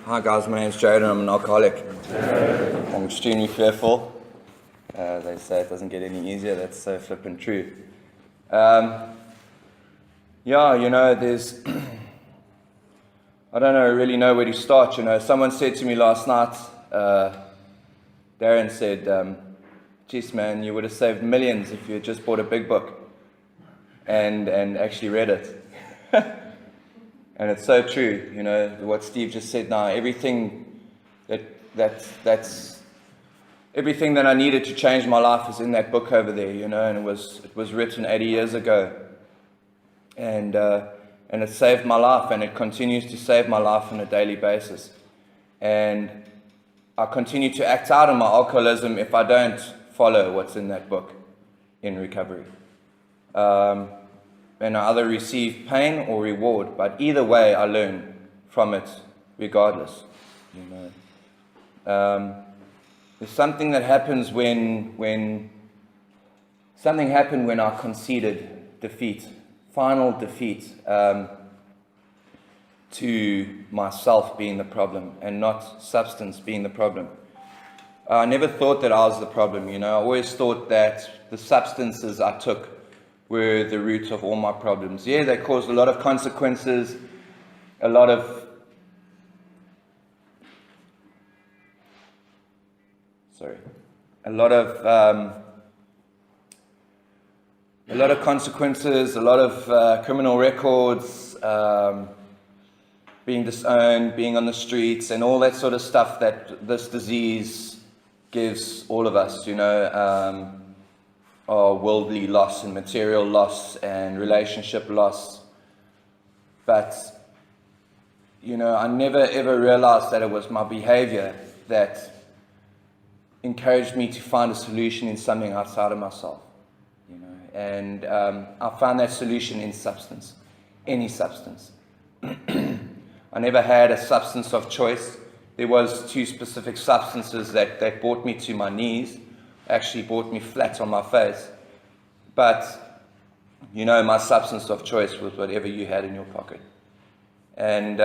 Hi guys, my name's Jaden. I'm an alcoholic. I'm extremely fearful. They say it doesn't get any easier. That's so flippin' true. There's I don't really know where to start. Someone said to me last night, Darren said, geez man, you would have saved millions if you had just bought a big book and actually read it. And it's so true, what Steve just said now. Everything that's everything that I needed to change my life is in that book over there, and it was written 80 years ago. And it saved my life, and it continues to save my life on a daily basis. And I continue to act out on my alcoholism if I don't follow what's in that book in recovery. And I either receive pain or reward, but either way I learn from it regardless. There's something that happens when something happened when I conceded defeat, final defeat, to myself being the problem and not substance being the problem. I never thought that I was the problem, I always thought that the substances I took were the root of all my problems. Yeah, they caused a lot of consequences, a lot of consequences, a lot of criminal records, being disowned, being on the streets, and all that sort of stuff that this disease gives all of us, or worldly loss and material loss and relationship loss. But, I never ever realized that it was my behavior that encouraged me to find a solution in something outside of myself. And I found that solution in substance, any substance. I never had a substance of choice. There was two specific substances that brought me to my knees, actually brought me flat on my face. But, my substance of choice was whatever you had in your pocket. And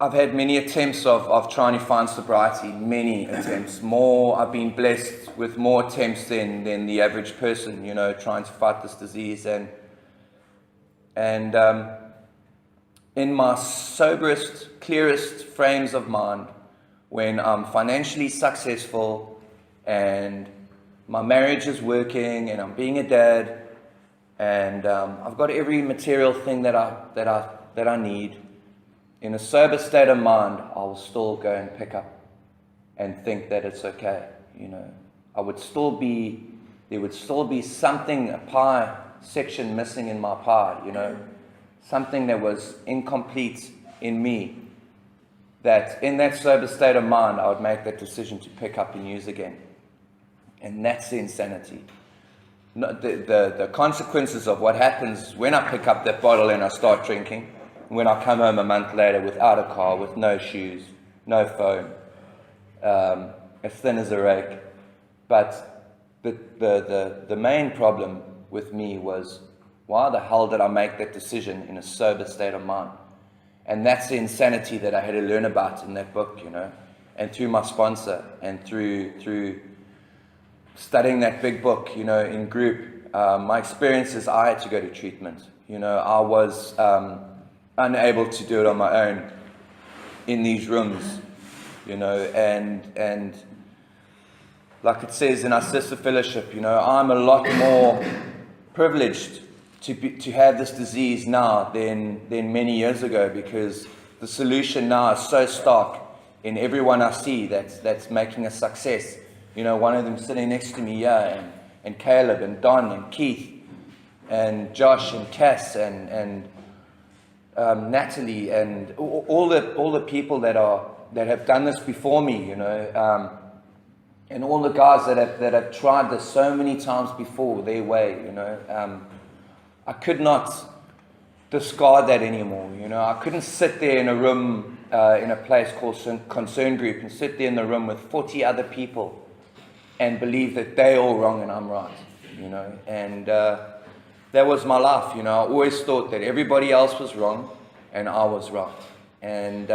I've had many attempts of trying to find sobriety, many attempts. I've been blessed with more attempts than the average person, trying to fight this disease. And in my soberest, clearest frames of mind, when I'm financially successful and my marriage is working and I'm being a dad and I've got every material thing that I need, in a sober state of mind, I will still go and pick up and think that it's okay. There would still be something, a pie section missing in my pie, something that was incomplete in me, that in that sober state of mind, I would make that decision to pick up and use again. And that's the insanity. The consequences of what happens when I pick up that bottle and I start drinking, when I come home a month later without a car, with no shoes, no phone, as thin as a rake. But the main problem with me was, why the hell did I make that decision in a sober state of mind? And that's the insanity that I had to learn about in that book, and through my sponsor, and through studying that big book, in group. My experience is I had to go to treatment. I was unable to do it on my own in these rooms, and like it says in our sister fellowship, I'm a lot more privileged to have this disease now than many years ago, because the solution now is so stark in everyone I see that's making a success. One of them sitting next to me here, and Caleb and Don and Keith and Josh and Cass and Natalie and all the people that have done this before me, and all the guys that have tried this so many times before their way, I could not discard that anymore. I couldn't sit there in a room in a place called Concern Group and sit there in the room with 40 other people and believe that they're all wrong and I'm right. And that was my life. I always thought that everybody else was wrong and I was right. And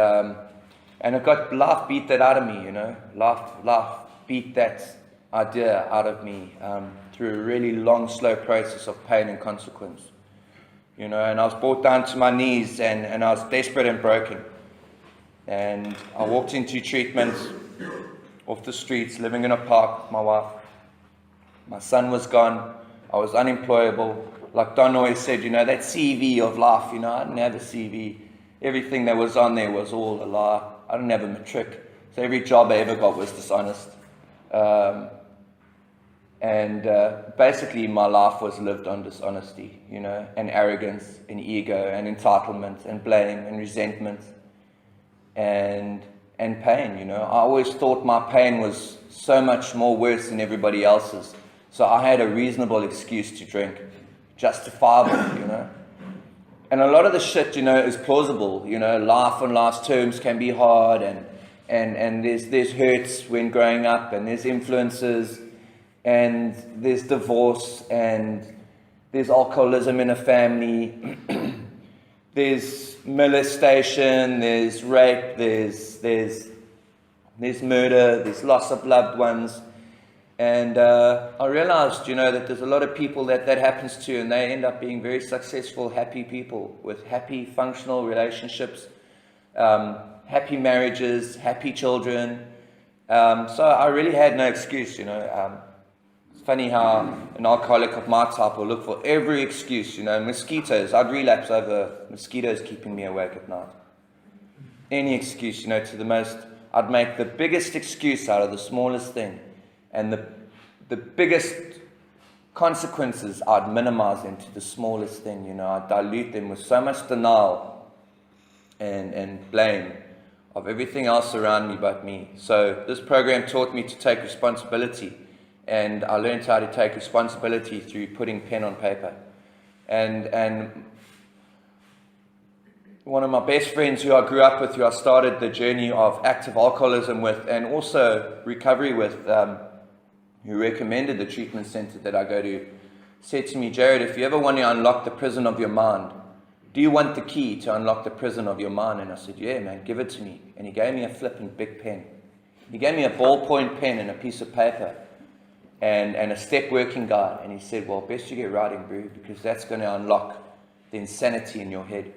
it got life beat that out of me, life beat that idea out of me through a really long, slow process of pain and consequence. And I was brought down to my knees, and I was desperate and broken. And I walked into treatment off the streets, living in a park with my wife. My son was gone. I was unemployable. Like Don always said, that CV of life, I didn't have a CV. Everything that was on there was all a lie. I didn't have a matric. So every job I ever got was dishonest. Basically my life was lived on dishonesty, and arrogance and ego and entitlement and blame and resentment and pain, I always thought my pain was so much more worse than everybody else's. So I had a reasonable excuse to drink, justifiable, And a lot of the shit, is plausible, life on life's terms can be hard, and there's hurts when growing up, and there's influences, and there's divorce, and there's alcoholism in a family, there's molestation, there's rape, there's murder, there's loss of loved ones. And I realized, that there's a lot of people that happens to, and they end up being very successful, happy people with happy, functional relationships, happy marriages, happy children. So I really had no excuse, It's funny how an alcoholic of my type will look for every excuse, mosquitoes. I'd relapse over mosquitoes keeping me awake at night. Any excuse, to the most. I'd make the biggest excuse out of the smallest thing. And the biggest consequences I'd minimize into the smallest thing, I'd dilute them with so much denial and blame of everything else around me but me. So this program taught me to take responsibility, and I learned how to take responsibility through putting pen on paper. And one of my best friends who I grew up with, who I started the journey of active alcoholism with and also recovery with, who recommended the treatment center that I go to, said to me, Jared, if you ever want to unlock the prison of your mind, do you want the key to unlock the prison of your mind? And I said, yeah, man, give it to me. And he gave me a flipping big pen. He gave me a ballpoint pen and a piece of paper and a step working guide. And he said, well, best you get writing, bro, because that's going to unlock the insanity in your head.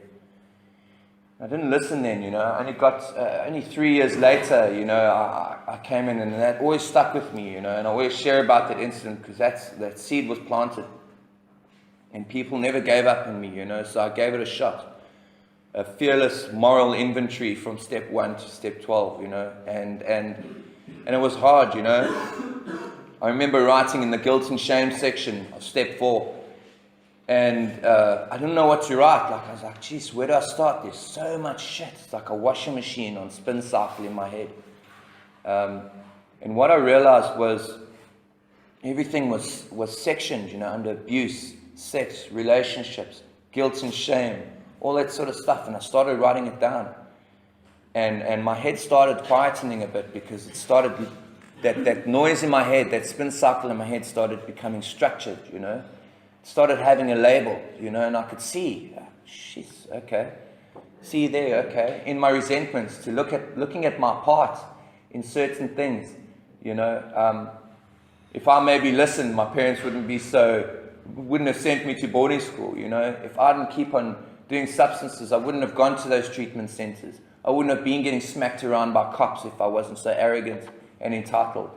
I didn't listen then, only 3 years later, I came in, and that always stuck with me, and I always share about that incident because that seed was planted and people never gave up on me, so I gave it a shot. A fearless moral inventory from step 1 to step 12, and it was hard, I remember writing in the guilt and shame section of step 4. And I didn't know what to write. I was like, geez, where do I start? There's so much shit. It's like a washing machine on spin cycle in my head. And what I realized was everything was sectioned, under abuse, sex, relationships, guilt and shame, all that sort of stuff. And I started writing it down. And my head started quietening a bit because it started, that noise in my head, that spin cycle in my head started becoming structured, started having a label, and I could see, jeez, okay, see there, okay, in my resentments, to looking at my part in certain things, if I maybe listened, my parents wouldn't have sent me to boarding school, if I didn't keep on doing substances, I wouldn't have gone to those treatment centers, I wouldn't have been getting smacked around by cops if I wasn't so arrogant and entitled.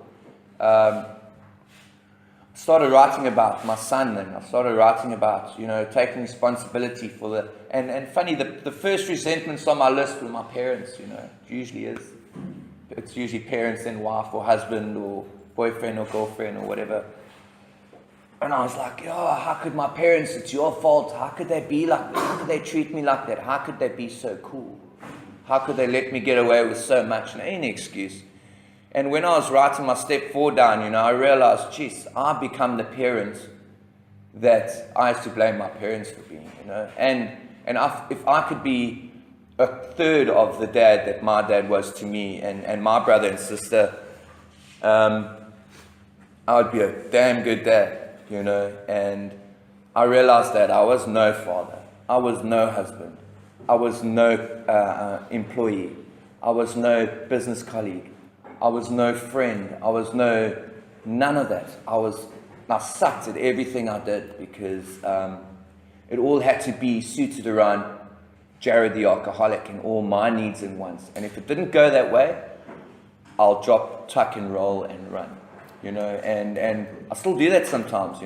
Started writing about my son, and I started writing about, taking responsibility for and funny, the first resentments on my list were my parents, it usually is. It's usually parents and wife or husband or boyfriend or girlfriend or whatever. And I was like, how could my parents, it's your fault, how could they be like that? How could they treat me like that? How could they be so cool? How could they let me get away with so much? Any excuse. And when I was writing my step 4 down, I realized, geez, I've become the parent that I used to blame my parents for being, And if I could be a third of the dad that my dad was to me and my brother and sister, I would be a damn good dad, And I realized that I was no father. I was no husband. I was no employee. I was no business colleague. I was no friend. I was none of that. I sucked at everything I did because it all had to be suited around Jared the alcoholic and all my needs and wants. And if it didn't go that way, I'll drop, tuck and roll and run, and I still do that sometimes,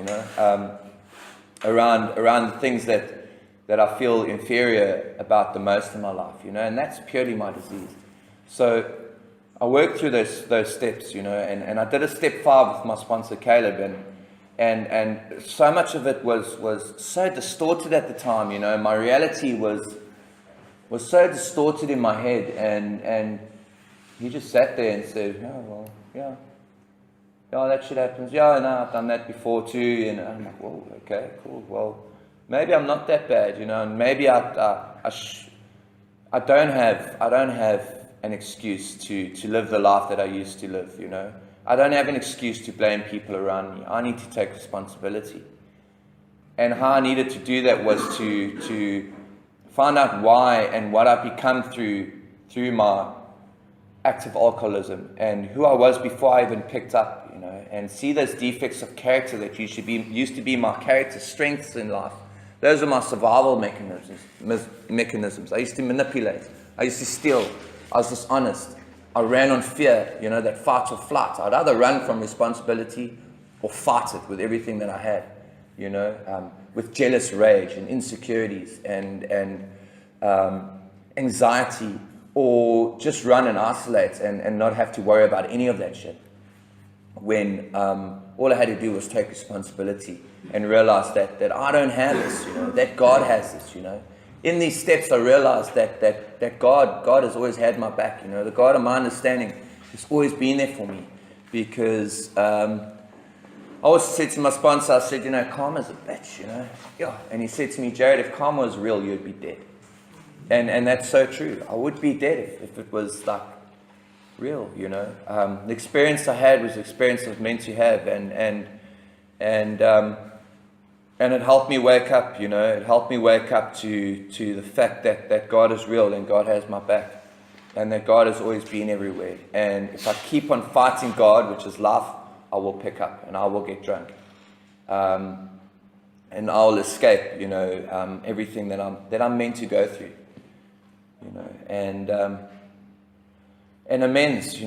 around the things that I feel inferior about the most in my life, and that's purely my disease. So I worked through those steps, and I did a step 5 with my sponsor Caleb, and so much of it was so distorted at the time, my reality was so distorted in my head, and he just sat there and said, yeah, that shit happens. Yeah, no, I've done that before too. And I'm like, whoa, okay, cool. Well, maybe I'm not that bad, and maybe I don't have an excuse to live the life that I used to live, I don't have an excuse to blame people around me. I need to take responsibility. And how I needed to do that was to find out why and what I've become through my active alcoholism and who I was before I even picked up, and see those defects of character that used to be my character strengths in life. Those are my survival mechanisms. I used to manipulate. I used to steal. I was dishonest. I ran on fear, that fight or flight. I'd either run from responsibility or fight it with everything that I had, with jealous rage and insecurities and anxiety, or just run and isolate and not have to worry about any of that shit. When all I had to do was take responsibility and realize that I don't have this, that God has this, In these steps, I realized that God has always had my back, the God of my understanding has always been there for me, because I always said to my sponsor, I said, karma's a bitch, Yeah. And he said to me, Jared, if karma was real, you'd be dead. And that's so true. I would be dead if it was like real, The experience I had was the experience I was meant to have, and it helped me wake up, It helped me wake up to the fact that God is real and God has my back, and that God has always been everywhere. And if I keep on fighting God, which is life, I will pick up and I will get drunk, and I'll escape, everything that I'm meant to go through, and amends,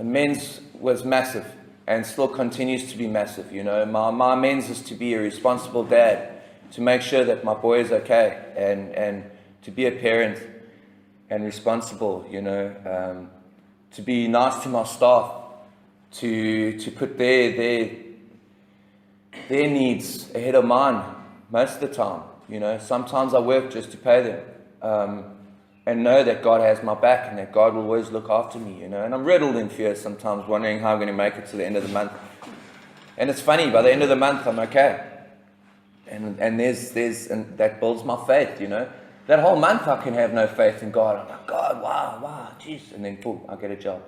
amends was massive and still continues to be massive, My amends is to be a responsible dad, to make sure that my boy is okay, and to be a parent and responsible, to be nice to my staff, to put their needs ahead of mine most of the time, Sometimes I work just to pay them. And know that God has my back and that God will always look after me, And I'm riddled in fear sometimes, wondering how I'm going to make it to the end of the month. And it's funny, by the end of the month, I'm okay. And that builds my faith, That whole month I can have no faith in God. I'm like, God, wow, jeez. And then, boom, I get a job.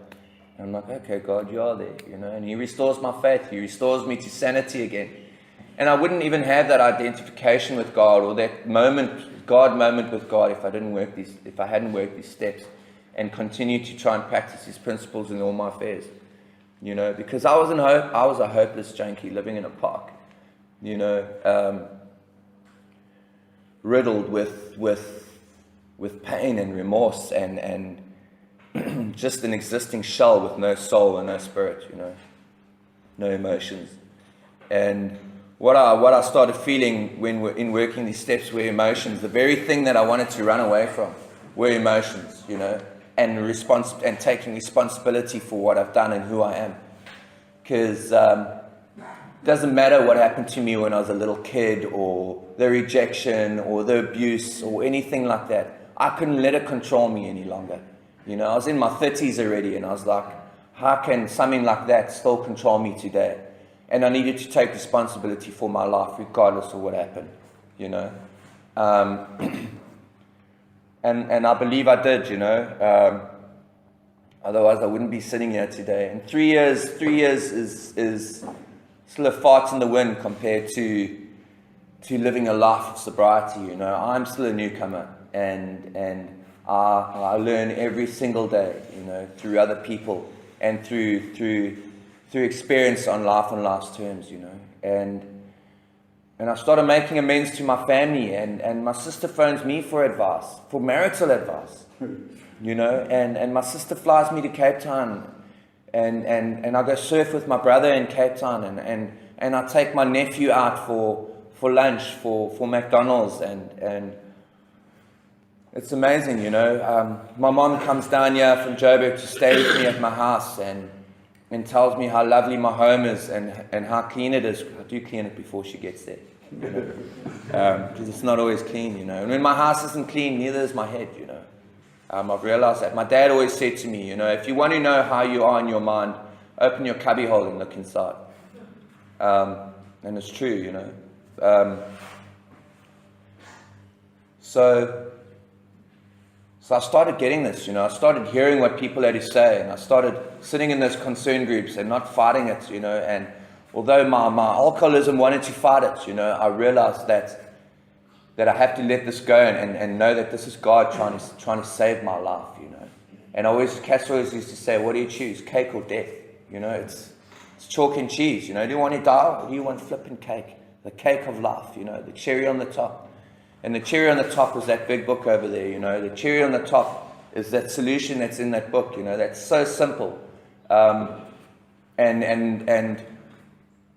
And I'm like, okay, God, you are there, And He restores my faith. He restores me to sanity again. And I wouldn't even have that identification with God or that God moment with God if I hadn't worked these steps and continued to try and practice His principles in all my affairs, because I was a hopeless junkie living in a park, riddled with pain and remorse and just an existing shell with no soul and no spirit, no emotions. And what I started feeling in working these steps were emotions. The very thing that I wanted to run away from were emotions, and taking responsibility for what I've done and who I am. Because it doesn't matter what happened to me when I was a little kid, or the rejection, or the abuse, or anything like that. I couldn't let it control me any longer. I was in my 30s already, and I was like, how can something like that still control me today? And I needed to take responsibility for my life, regardless of what happened, And I believe I did, Otherwise, I wouldn't be sitting here today. And 3 years is still a fart in the wind compared to living a life of sobriety, I'm still a newcomer. and I learn every single day, through other people and through experience on life's terms, and I started making amends to my family, and my sister phones me for advice, for marital advice, and my sister flies me to Cape Town, and I go surf with my brother in Cape Town, and I take my nephew out for lunch, for McDonald's, and it's amazing, My mom comes down here from Joburg to stay with me at my house, and tells me how lovely my home is and how clean it is. I do clean it before she gets there, because it's not always clean, And when my house isn't clean, neither is my head, I've realized that. My dad always said to me, if you want to know how you are in your mind, open your cubby hole and look inside. And it's true, So I started getting this, I started hearing what people had to say, and I started sitting in those concern groups and not fighting it, and although my alcoholism wanted to fight it, I realized that I have to let this go and know that this is God trying to save my life, And Cass always used to say, what do you choose, cake or death? It's chalk and cheese, Do you want to die, or do you want flipping cake? The cake of life, the cherry on the top. And the cherry on the top is that big book over there, The cherry on the top is that solution that's in that book, That's so simple. And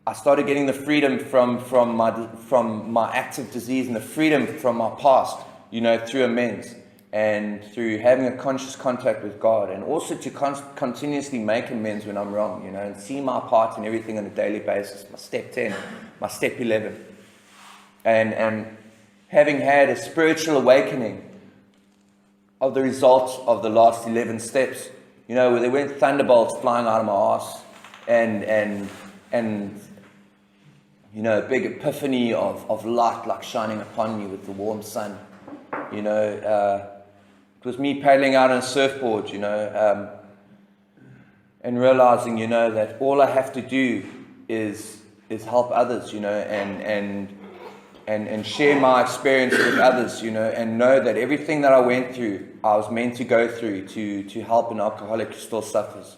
I started getting the freedom from my active disease and the freedom from my past, through amends and through having a conscious contact with God, and also to continuously make amends when I'm wrong, and see my part in everything on a daily basis. My step 10, my step 11, and having had a spiritual awakening of the results of the last 11 steps, where there went thunderbolts flying out of my arse, and a big epiphany of light like shining upon me with the warm sun. It was me paddling out on a surfboard, and realizing, that all I have to do is help others, and share my experience with others, and know that everything that I went through, I was meant to go through to help an alcoholic who still suffers,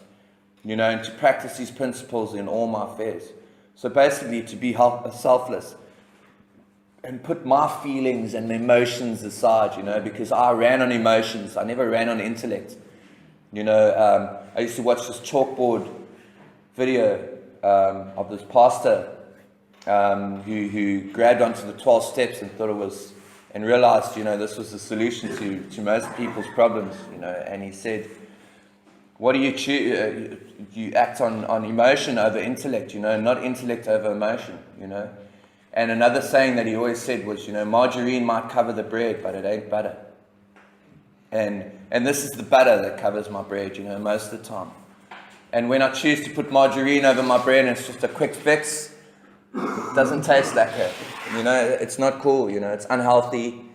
and to practice these principles in all my affairs. So basically, to be selfless and put my feelings and emotions aside, because I ran on emotions. I never ran on intellect. I used to watch this chalkboard video of this pastor who grabbed onto the 12 steps and thought it was, and realized, this was the solution to most people's problems, and he said, what do you choose? You act on emotion over intellect, not intellect over emotion, And another saying that he always said was, margarine might cover the bread, but it ain't butter. And this is the butter that covers my bread, most of the time. And when I choose to put margarine over my bread and it's just a quick fix, it doesn't taste like it. It's not cool, it's unhealthy.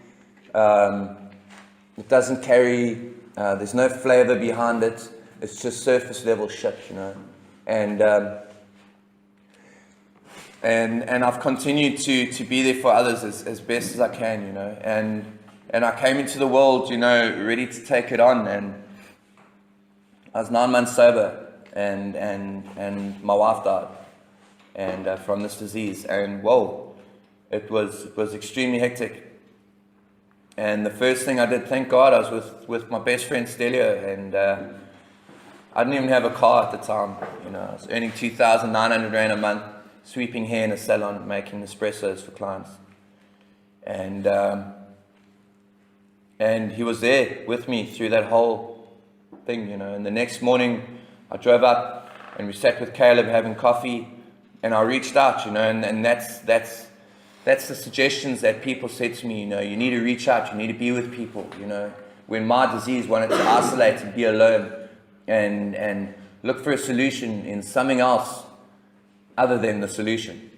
It doesn't carry, there's no flavor behind it. It's just surface level shit, And I've continued to be there for others as best as I can, And I came into the world, ready to take it on. And I was 9 months sober, and my wife died, and from this disease. And whoa, it was extremely hectic. And the first thing I did, thank God, I was with my best friend Stelio, and I didn't even have a car at the time. I was earning 2,900 Rand a month, sweeping hair in a salon, making espressos for clients. And he was there with me through that whole thing, And the next morning, I drove up and we sat with Caleb having coffee, and I reached out, and that's the suggestions that people said to me, you need to reach out, you need to be with people, When my disease wanted to isolate and be alone, and look for a solution in something else other than the solution,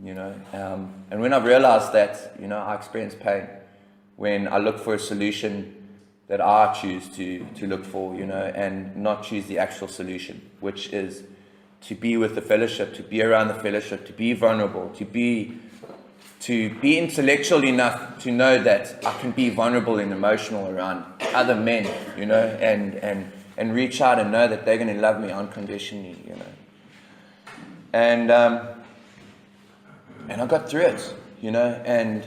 And when I realized that, I experienced pain when I look for a solution that I choose to look for, and not choose the actual solution, which is to be with the fellowship, to be around the fellowship, to be vulnerable, to be to be intellectual enough to know that I can be vulnerable and emotional around other men, you know, and reach out and know that they're going to love me unconditionally, you know. And I got through it, you know, and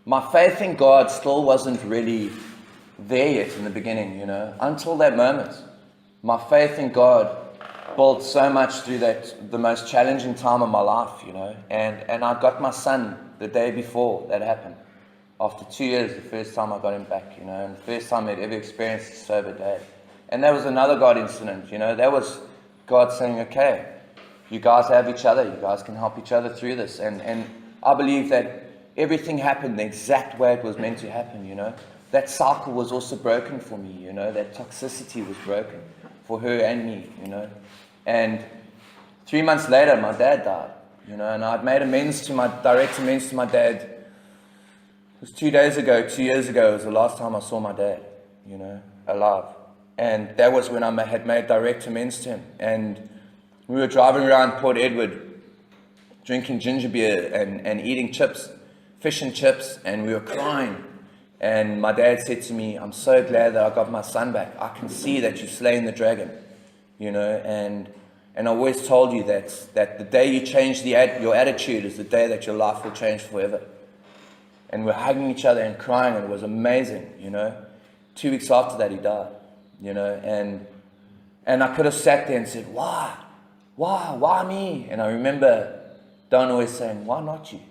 my faith in God still wasn't really there yet in the beginning, you know, until that moment. My faith in God built so much through the most challenging time of my life, you know, and I got my son the day before that happened. After 2 years, the first time I got him back, you know, and the first time I'd ever experienced a sober dad. And that was another God incident, you know, that was God saying, okay, you guys have each other, you guys can help each other through this. And I believe that everything happened the exact way it was meant to happen, you know. That cycle was also broken for me, you know, that toxicity was broken for her and me, you know. And 3 months later, my dad died, you know, and I'd made direct amends to my dad. It was 2 years ago, it was the last time I saw my dad, you know, alive. And that was when I had made direct amends to him. And we were driving around Port Edward, drinking ginger beer and eating chips, fish and chips, and we were crying. And my dad said to me, I'm so glad that I got my son back. I can see that you've slain the dragon, you know, and I always told you that the day you change your attitude is the day that your life will change forever. And we're hugging each other and crying, and it was amazing, you know. 2 weeks after that, he died, you know, and I could have sat there and said, why me? And I remember Don always saying, why not you?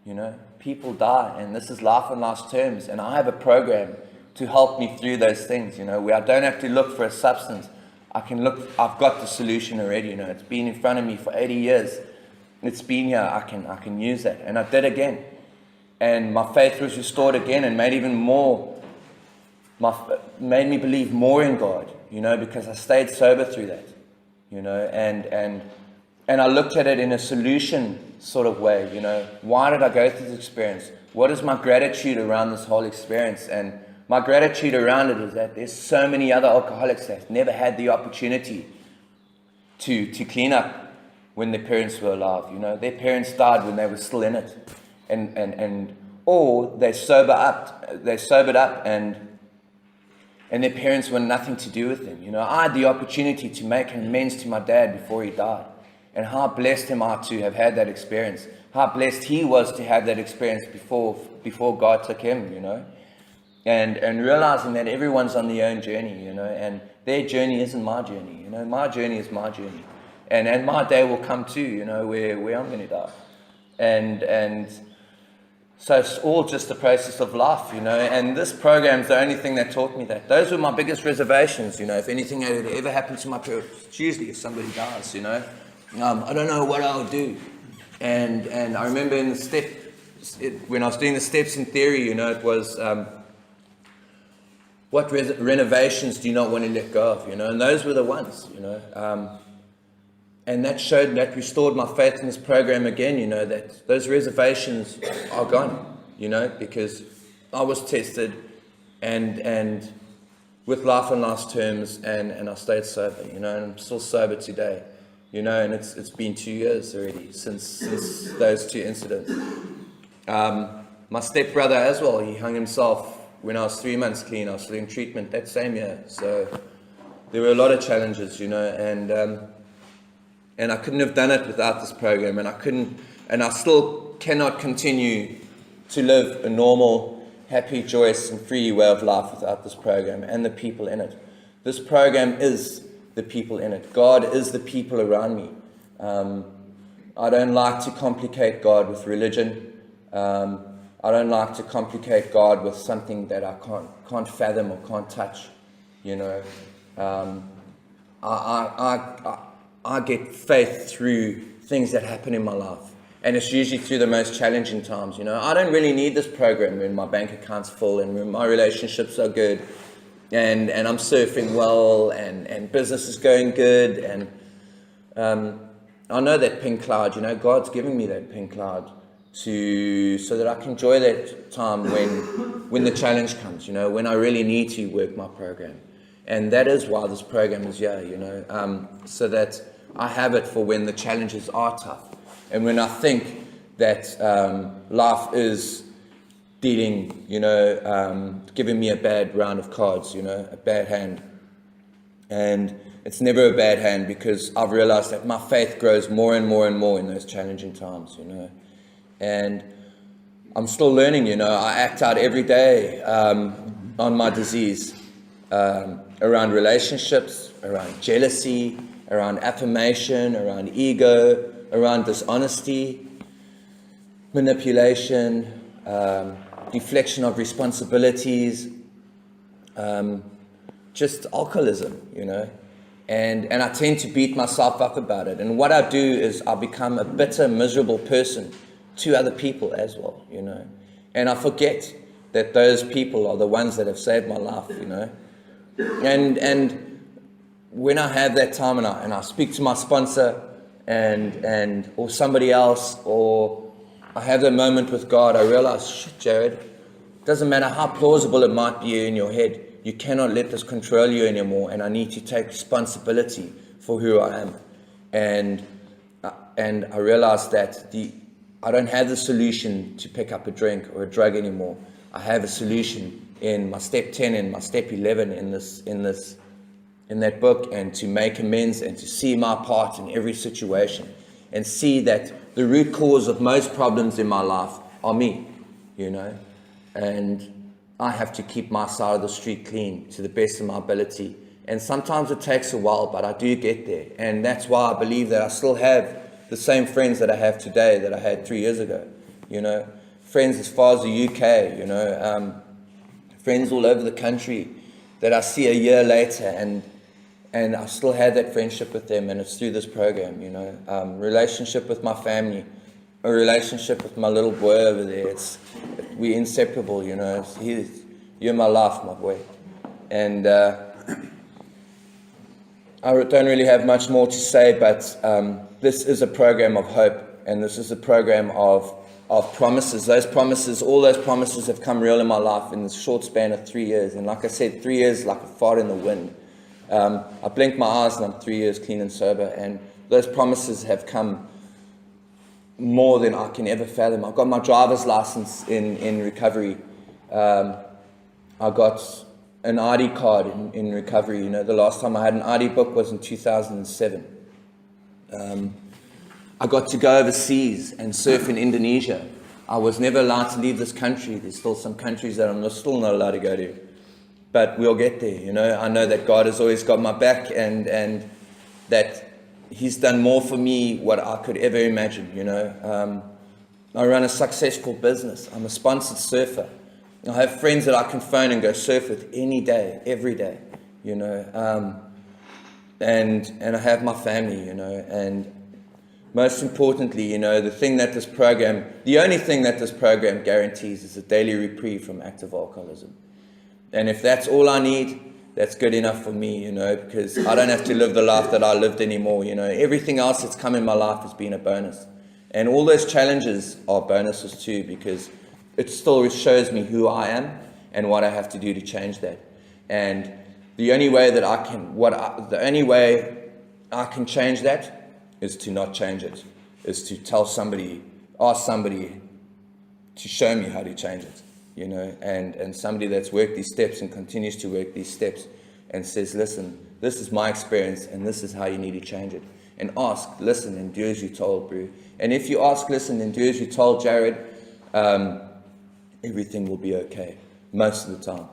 You know, people die, and this is life on life's terms, and I have a program to help me through those things, you know, where I don't have to look for a substance. I've got the solution already, you know, it's been in front of me for 80 years. It's been here, I can use that. And I did again. And my faith was restored again and made me believe more in God, you know, because I stayed sober through that, you know, and I looked at it in a solution sort of way, you know. Why did I go through this experience? What is my gratitude around this whole experience? And my gratitude around it is that there's so many other alcoholics that never had the opportunity to clean up when their parents were alive, you know. Their parents died when they were still in it. Or they sobered up and their parents wanted nothing to do with them. You know, I had the opportunity to make amends to my dad before he died. And how blessed am I to have had that experience. How blessed he was to have that experience before God took him, you know. And realizing that everyone's on their own journey, you know, and their journey isn't my journey, you know. My journey is my journey. And my day will come too, you know, where I'm going to die. And so it's all just the process of life, you know, and this program's the only thing that taught me that. Those were my biggest reservations, you know. If anything had ever happened to my parents, it's usually if somebody dies, you know. I don't know what I'll do. And I remember in when I was doing the steps in theory, you know, it was, what renovations do you not want to let go of, you know, and those were the ones, you know. And that restored my faith in this program again, you know, that those reservations are gone, you know, because I was tested and with life on life's terms and I stayed sober, you know, and I'm still sober today, you know, and it's been 2 years already since those two incidents. My stepbrother as well, he hung himself when I was 3 months clean. I was still in treatment that same year. So there were a lot of challenges, you know, and I couldn't have done it without this program, and I still cannot continue to live a normal, happy, joyous, and free way of life without this program and the people in it. This program is the people in it. God is the people around me. I don't like to complicate God with religion. I don't like to complicate God with something that I can't fathom or can't touch, you know. I get faith through things that happen in my life. And it's usually through the most challenging times, you know. I don't really need this program when my bank account's full and when my relationships are good and I'm surfing well and business is going good. And I know that pink cloud, you know, God's giving me that pink cloud so that I can enjoy that time when the challenge comes, you know, when I really need to work my program. And that is why this program is here, you know, so that I have it for when the challenges are tough. And when I think that life is dealing, giving me a bad round of cards, a bad hand. And it's never a bad hand, because I've realized that my faith grows more and more and more in those challenging times, And I'm still learning, I act out every day on my disease, around relationships, around jealousy, around affirmation, around ego, around dishonesty, manipulation, deflection of responsibilities, just alcoholism, and I tend to beat myself up about it. And what I do is I become a bitter, miserable person to other people as well, and I forget that those people are the ones that have saved my life, and when I have that time and I speak to my sponsor and or somebody else, or I have that moment with God, I realize, shit, Jared, it doesn't matter how plausible it might be in your head, you cannot let this control you anymore, and I need to take responsibility for who I am. And I realized that I don't have the solution to pick up a drink or a drug anymore. I have a solution in my step 10 and my step 11 in that book, and to make amends and to see my part in every situation and see that the root cause of most problems in my life are me, and I have to keep my side of the street clean to the best of my ability. And sometimes it takes a while, but I do get there. And that's why I believe that I still have the same friends that I have today that I had 3 years ago, friends as far as the UK, friends all over the country that I see a year later, and I still had that friendship with them, and it's through this program, relationship with my family, a relationship with my little boy over there. We're inseparable, you're my life, my boy. And I don't really have much more to say, but this is a program of hope, and this is a program of promises. All those promises have come real in my life in this short span of 3 years. And like I said, 3 years like a fart in the wind. I blink my eyes and I'm 3 years clean and sober, and those promises have come more than I can ever fathom. I got my driver's license in recovery. I got an ID card in recovery. The last time I had an ID book was in 2007. I got to go overseas and surf in Indonesia. I was never allowed to leave this country. There's still some countries that I'm still not allowed to go to. But we'll get there, I know that God has always got my back, and that He's done more for me what I could ever imagine, I run a successful business. I'm a sponsored surfer. I have friends that I can phone and go surf with any day, every day, and I have my family, and most importantly, the only thing that this program guarantees is a daily reprieve from active alcoholism. And if that's all I need, that's good enough for me, because I don't have to live the life that I lived anymore, Everything else that's come in my life has been a bonus. And all those challenges are bonuses too, because it still shows me who I am and what I have to do to change that. And the only way that I can change that is to not change it, is to ask somebody to show me how to change it. And somebody that's worked these steps and continues to work these steps and says, listen, this is my experience and this is how you need to change it. And ask, listen, and do as you're told, bro. And if you ask, listen, and do as you're told, Jared, everything will be okay most of the time.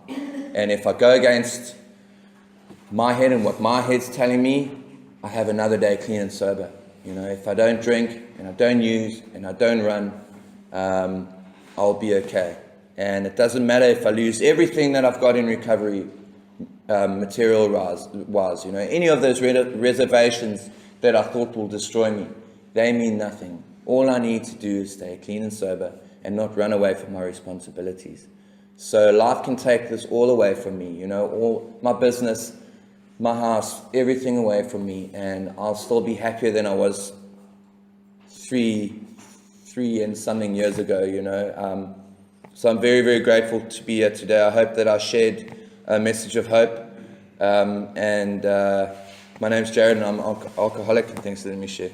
And if I go against my head and what my head's telling me, I have another day clean and sober. If I don't drink and I don't use and I don't run, I'll be okay. And it doesn't matter if I lose everything that I've got in recovery, material-wise, any of those reservations that I thought will destroy me, they mean nothing. All I need to do is stay clean and sober and not run away from my responsibilities. So life can take this all away from me, all my business, my house, everything away from me, and I'll still be happier than I was three and something years ago, So I'm very, very grateful to be here today. I hope that I shared a message of hope. My name's Jared, and I'm an alcoholic, and thanks for letting me share.